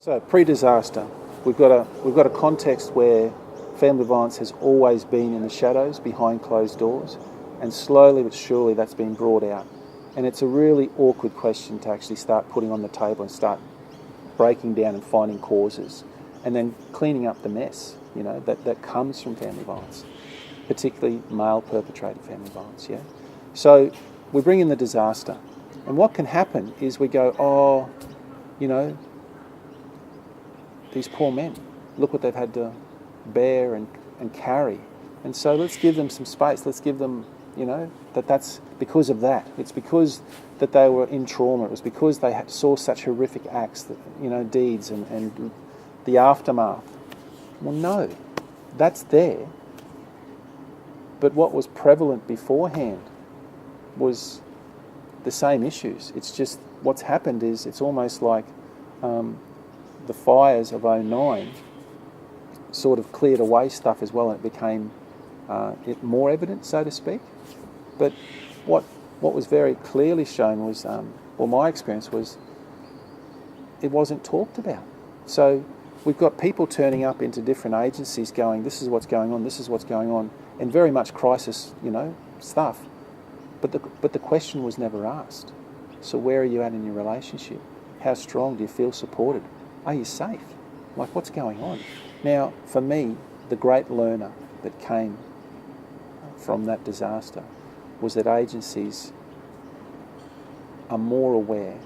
So pre-disaster, we've got a context where family violence has always been in the shadows, behind closed doors, and slowly but surely that's been brought out. And it's a really awkward question to actually start putting on the table and start breaking down and finding causes, and then cleaning up the mess, that comes from family violence, particularly male perpetrated family violence. Yeah. So we bring in the disaster, and what can happen is we go, these poor men, look what they've had to bear and carry. And so let's give them some space. Let's give them, that's because of that. It's because that they were in trauma. It was because they saw such horrific acts, deeds and the aftermath. Well, no, that's there. But what was prevalent beforehand was the same issues. It's just what's happened is it's almost like the fires of '09 sort of cleared away stuff as well, and it became more evident, so to speak. But what was very clearly shown was, my experience was, it wasn't talked about. So we've got people turning up into different agencies going, this is what's going on, this is what's going on, and very much crisis, stuff. But the question was never asked. So where are you at in your relationship? How strong do you feel supported? Are you safe? Like, what's going on? Now, for me, the great learner that came from that disaster was that agencies are more aware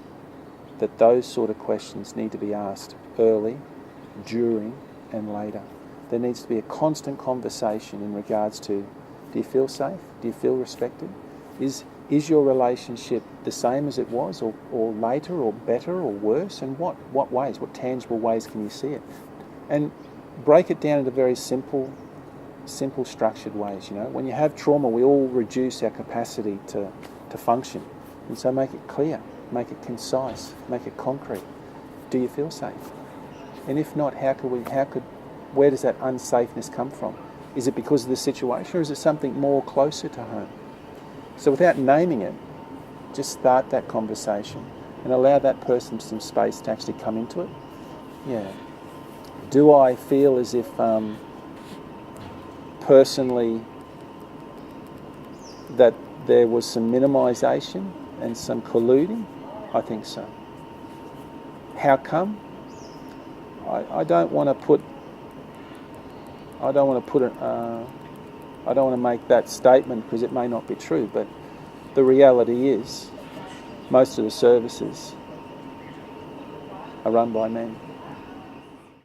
that those sort of questions need to be asked early, during, and later. There needs to be a constant conversation in regards to, do you feel safe? Do you feel respected? Is your relationship the same as it was, or later, or better, or worse? And what ways, what tangible ways can you see it? And break it down into very simple structured ways. When you have trauma, we all reduce our capacity to function. And so make it clear, make it concise, make it concrete. Do you feel safe? And if not, where does that unsafeness come from? Is it because of the situation, or is it something more closer to home? So without naming it, just start that conversation and allow that person some space to actually come into it. Yeah. Do I feel as if personally that there was some minimisation and some colluding? I think so. How come? I don't want to make that statement because it may not be true, but the reality is most of the services are run by men.